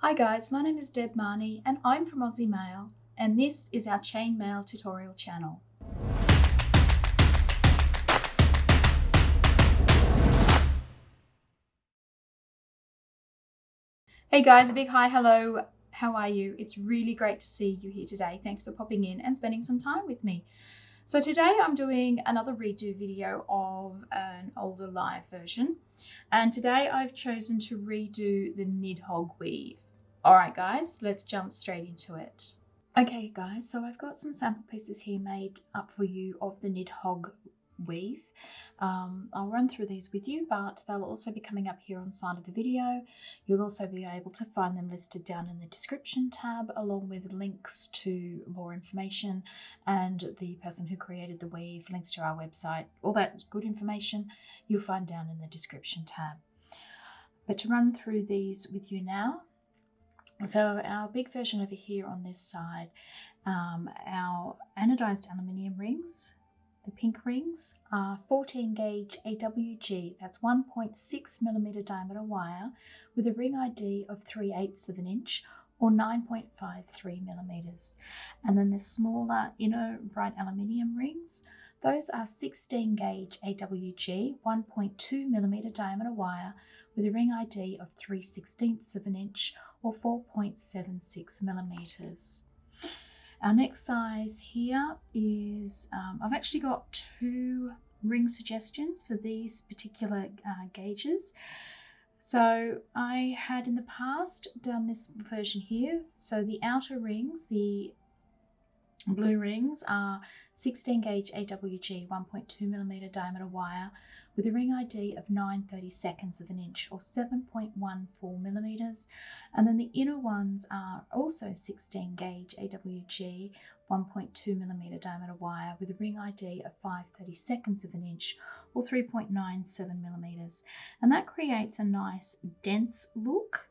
Hi guys, my name is Deb Marnie and I'm from Aussie Mail, and this is our chainmail tutorial channel. Hey guys, a big hi, hello, how are you? It's really great to see you here today. Thanks for popping in and spending some time with me. So today I'm doing another redo video of an older live version, and today I've chosen to redo the Nidhogg weave. Alright guys, let's jump straight into it. Okay guys, so I've got some sample pieces here made up for you of the Nidhogg weave. I'll run through these with you, but they'll also be coming up here on the side of the video. You'll also be able to find them listed down in the description tab, along with links to more information and the person who created the weave, links to our website, all that good information you'll find down in the description tab. But to run through these with you now, so our big version over here on this side, our anodized aluminium rings, the pink rings, are 14 gauge AWG, that's 1.6 millimeter diameter wire with a ring ID of 3/8 of an inch or 9.53 millimeters. And then the smaller inner bright aluminium rings, those are 16 gauge AWG, 1.2 millimeter diameter wire with a ring ID of 3/16 of an inch or 4.76 millimeters. Our next size here is, I've actually got two ring suggestions for these particular gauges. So I had in the past done this version here. So the outer rings, the blue rings, are 16 gauge AWG 1.2 millimeter diameter wire with a ring ID of 9/32 of an inch or 7.14 millimeters. And then the inner ones are also 16 gauge AWG 1.2 millimeter diameter wire with a ring ID of 5/32 of an inch or 3.97 millimeters. And that creates a nice dense look.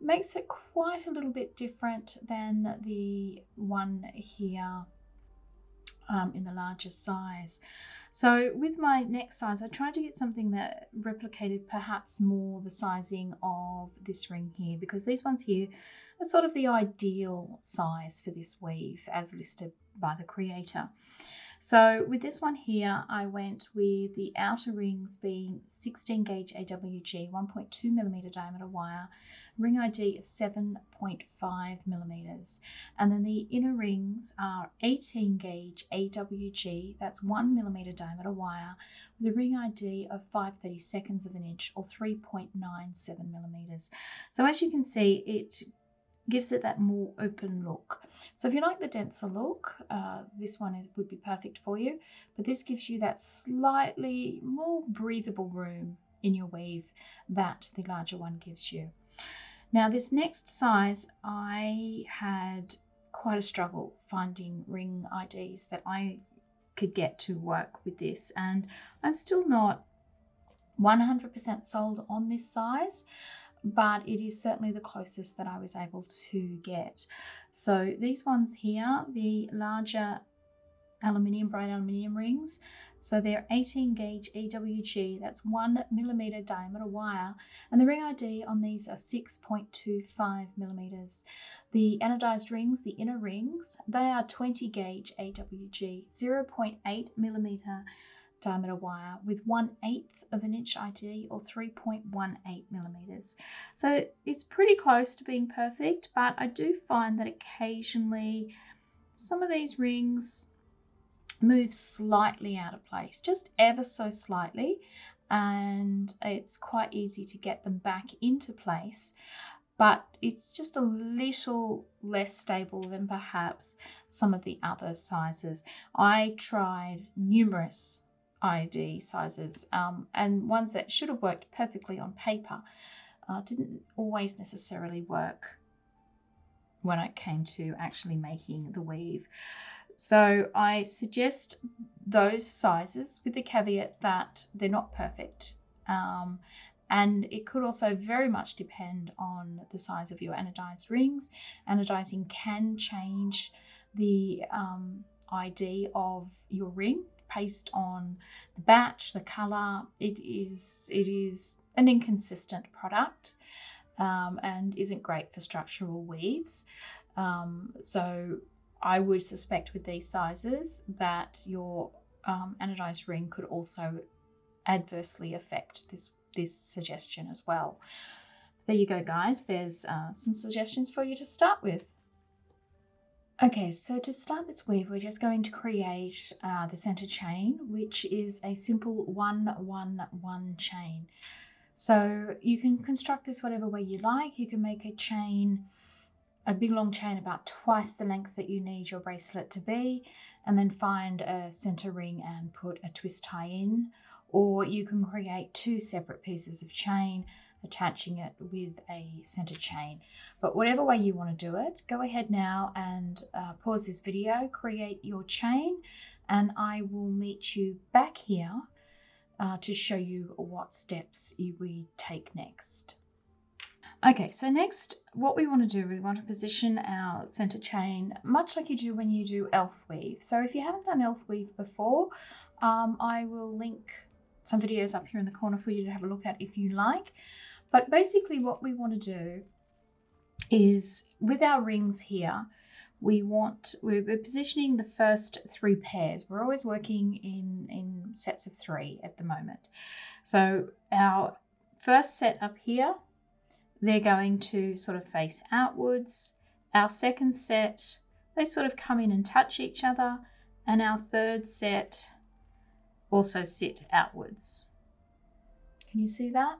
Makes it quite a little bit different than the one here in the larger size. So with my next size, I tried to get something that replicated perhaps more the sizing of this ring here, because these ones here are sort of the ideal size for this weave as listed by the creator. So with this one here, I went with the outer rings being 16 gauge AWG 1.2 millimeter diameter wire, ring ID of 7.5 millimeters. And then the inner rings are 18 gauge AWG, that's 1 millimeter diameter wire, with a ring ID of 5/32 of an inch or 3.97 millimeters. So as you can see, it gives it that more open look. So if you like the denser look, this one would be perfect for you, but this gives you that slightly more breathable room in your weave that the larger one gives you. Now this next size, I had quite a struggle finding ring IDs that I could get to work with this, and I'm still not 100% sold on this size, but it is certainly the closest that I was able to get. So these ones here, the larger bright aluminium rings, so they're 18 gauge AWG, that's 1 millimeter diameter wire, and the ring ID on these are 6.25 millimeters. The anodized rings, the inner rings, they are 20 gauge AWG, 0.8 millimeter diameter wire with 1/8 of an inch ID or 3.18 millimeters. So it's pretty close to being perfect, but I do find that occasionally some of these rings move slightly out of place, just ever so slightly, and it's quite easy to get them back into place, but it's just a little less stable than perhaps some of the other sizes. I tried numerous ID sizes and ones that should have worked perfectly on paper didn't always necessarily work when it came to actually making the weave. So I suggest those sizes with the caveat that they're not perfect. And it could also very much depend on the size of your anodized rings. Anodizing can change the ID of your ring based on the batch, the color. It is an inconsistent product. and isn't great for structural weaves. So I would suspect with these sizes that your anodized ring could also adversely affect this suggestion as well. There you go, guys. There's some suggestions for you to start with. Okay, so to start this weave, we're just going to create the center chain, which is a simple 1-1-1 chain. So you can construct this whatever way you like. You can make a chain, a big long chain about twice the length that you need your bracelet to be, and then find a center ring and put a twist tie in. Or you can create two separate pieces of chain, attaching it with a center chain. But whatever way you want to do it, go ahead now and pause this video, create your chain, and I will meet you back here to show you what steps we take next. Okay, so next what we want to do, we want to position our center chain much like you do when you do elf weave. So if you haven't done elf weave before, I will link some videos up here in the corner for you to have a look at if you like. But basically what we want to do is with our rings here, we're positioning the first 3 pairs. We're always working in sets of 3 at the moment. So our first set up here, they're going to sort of face outwards. Our second set, they sort of come in and touch each other. And our third set also sit outwards. Can you see that?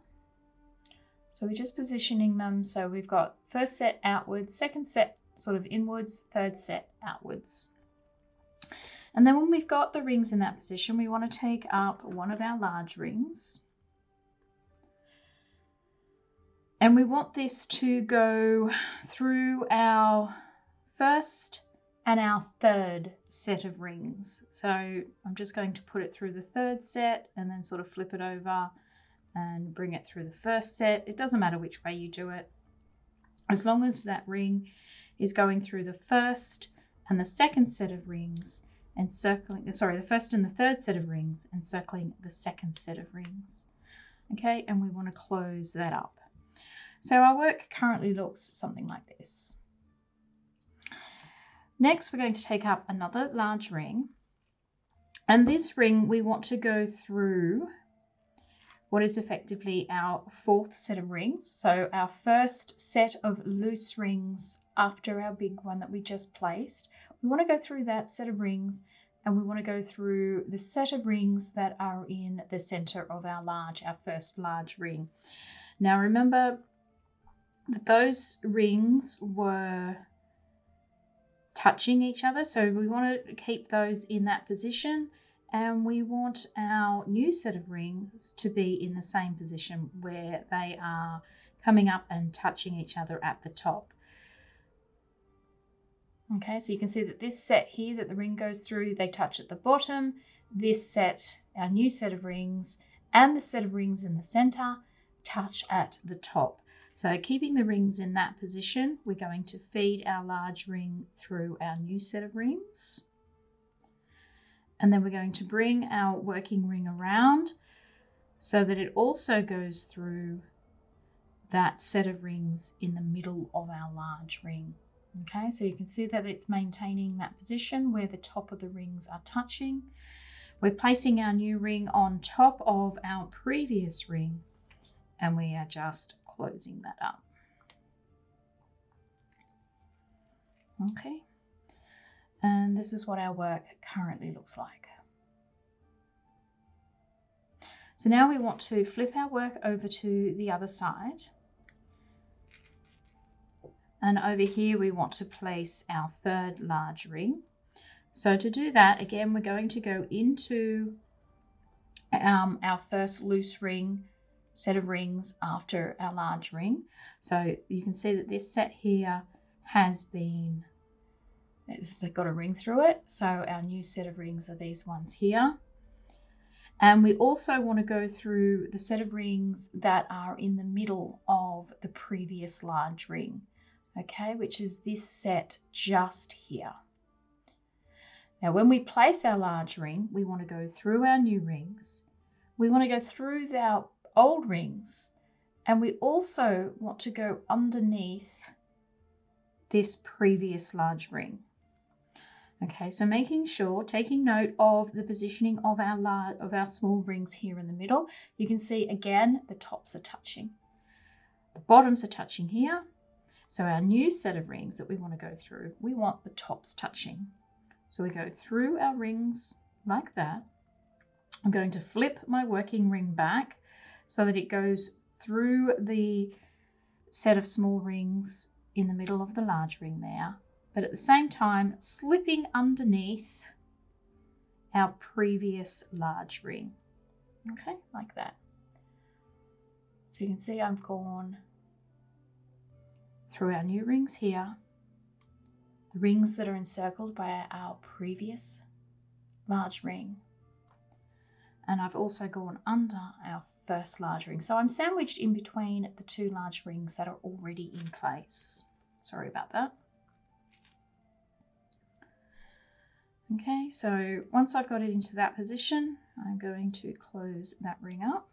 So we're just positioning them. So we've got first set outwards, second set sort of inwards, third set outwards. And then when we've got the rings in that position, we want to take up one of our large rings. And we want this to go through our first and our third set of rings. So I'm just going to put it through the third set and then sort of flip it over and bring it through the first set. It doesn't matter which way you do it, as long as that ring is going through the first and the second set of rings and circling, sorry, the first and the third set of rings and circling the second set of rings. Okay, and we want to close that up. So our work currently looks something like this. Next, we're going to take up another large ring, and this ring we want to go through what is effectively our 4th set of rings. So our first set of loose rings after our big one that we just placed, we want to go through that set of rings, and we want to go through the set of rings that are in the center of our first large ring. Now remember that those rings were touching each other, so we want to keep those in that position, and we want our new set of rings to be in the same position where they are coming up and touching each other at the top. Okay, so you can see that this set here that the ring goes through, they touch at the bottom. This set, our new set of rings, and the set of rings in the center touch at the top. So keeping the rings in that position, we're going to feed our large ring through our new set of rings. And then we're going to bring our working ring around so that it also goes through that set of rings in the middle of our large ring. Okay, so you can see that it's maintaining that position where the top of the rings are touching. We're placing our new ring on top of our previous ring, and we are just closing that up. Okay, and this is what our work currently looks like. So now we want to flip our work over to the other side. And over here we want to place our third large ring. So to do that, again, we're going to go into our first loose ring set of rings after our large ring. So you can see that this set here has got a ring through it. So our new set of rings are these ones here. And we also want to go through the set of rings that are in the middle of the previous large ring, okay, which is this set just here. Now, when we place our large ring, we want to go through our new rings. We want to go through our old rings And we also want to go underneath this previous large ring. Okay, so making sure, taking note of the positioning of our small rings here in the middle. You can see again the tops are touching. The bottoms are touching here. So our new set of rings that we want to go through, we want the tops touching. So we go through our rings like that. I'm going to flip my working ring back so that it goes through the set of small rings in the middle of the large ring there, but at the same time slipping underneath our previous large ring. Okay, like that. So you can see I've gone through our new rings here, the rings that are encircled by our previous large ring. And I've also gone under our first large ring. So I'm sandwiched in between the two large rings that are already in place. Sorry about that. Okay, so once I've got it into that position, I'm going to close that ring up.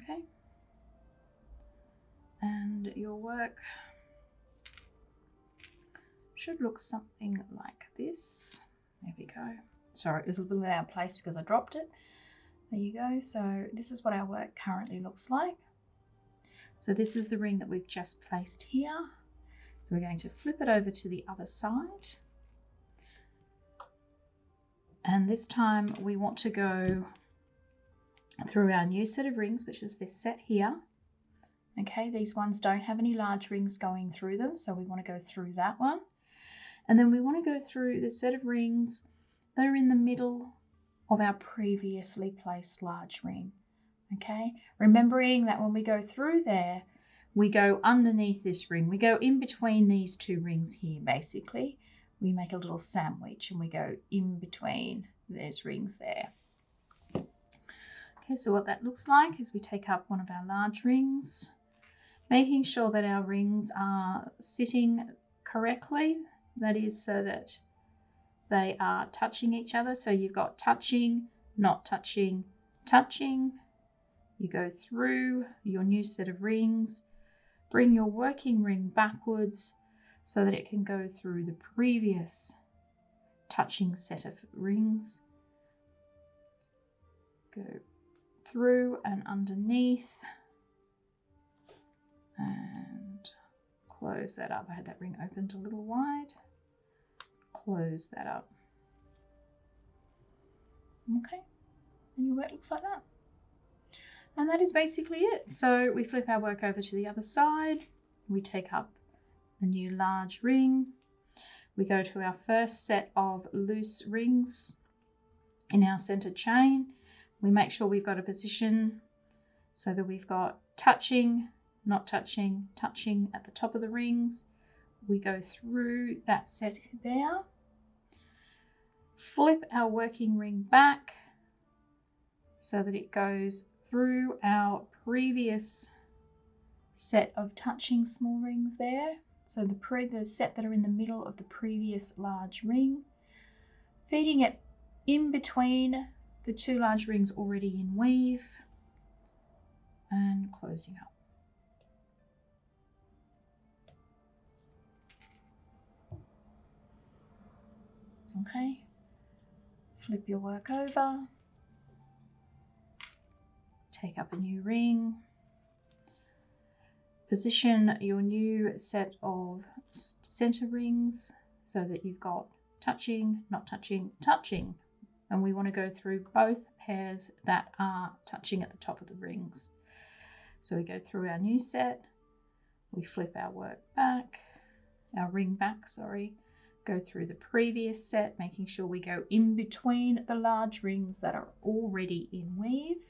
Okay. And your work should look something like this. There we go. Sorry, it was a little bit out of place because I dropped it. There you go. So this is what our work currently looks like. So this is the ring that we've just placed here. So we're going to flip it over to the other side. And this time we want to go through our new set of rings, which is this set here. Okay, these ones don't have any large rings going through them, so we want to go through that one. And then we want to go through the set of rings that are in the middle of our previously placed large ring. Okay, remembering that when we go through there, we go underneath this ring. We go in between these two rings here, basically. We make a little sandwich and we go in between those rings there. Okay, so what that looks like is we take up one of our large rings, making sure that our rings are sitting correctly. That is so that they are touching each other. So you've got touching, not touching, touching. You go through your new set of rings, bring your working ring backwards so that it can go through the previous touching set of rings. Go through and underneath and close that up. I had that ring opened a little wide. Close that up. Okay, and your work looks like that. And that is basically it. So we flip our work over to the other side. We take up a new large ring. We go to our first set of loose rings in our center chain. We make sure we've got a position so that we've got touching, not touching, touching at the top of the rings. We go through that set there. Flip our working ring back so that it goes through our previous set of touching small rings there. So the set that are in the middle of the previous large ring, feeding it in between the two large rings already in weave and closing up. Okay, flip your work over, take up a new ring, position your new set of center rings so that you've got touching, not touching, touching. And we want to go through both pairs that are touching at the top of the rings. So we go through our new set, we flip our work back, our ring back, sorry, go through the previous set, making sure we go in between the large rings that are already in weave.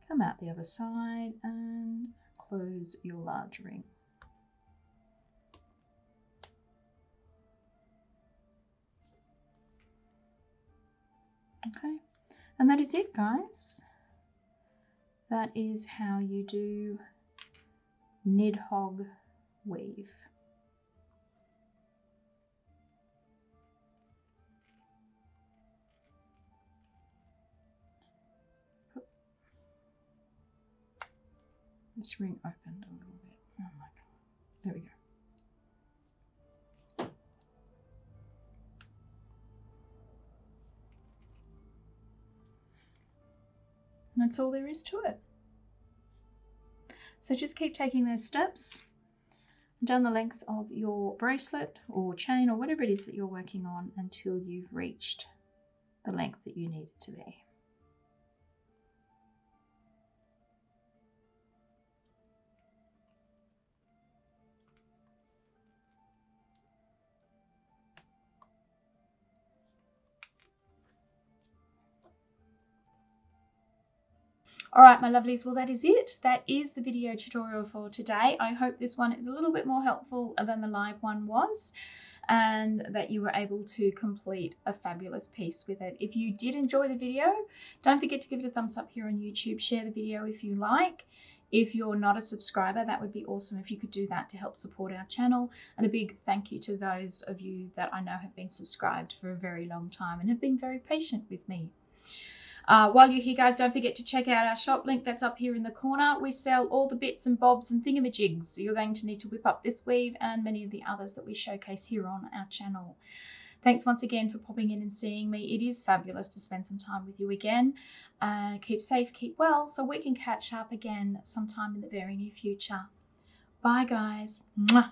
Come out the other side and close your large ring. Okay, and that is it, guys. That is how you do Nidhogg weave. this ring opened a little bit. Oh my God. There we go. And that's all there is to it. So just keep taking those steps down the length of your bracelet or chain or whatever it is that you're working on until you've reached the length that you need it to be. All right, my lovelies, well, that is it. That is the video tutorial for today. I hope this one is a little bit more helpful than the live one was, and that you were able to complete a fabulous piece with it. If you did enjoy the video, don't forget to give it a thumbs up here on YouTube. Share the video if you like. If you're not a subscriber, that would be awesome if you could do that to help support our channel. And a big thank you to those of you that I know have been subscribed for a very long time and have been very patient with me. While you're here, guys, don't forget to check out our shop link that's up here in the corner. We sell all the bits and bobs and thingamajigs. So you're going to need to whip up this weave and many of the others that we showcase here on our channel. Thanks once again for popping in and seeing me. It is fabulous to spend some time with you again. Keep safe, keep well, so we can catch up again sometime in the very near future. Bye, guys. Mwah.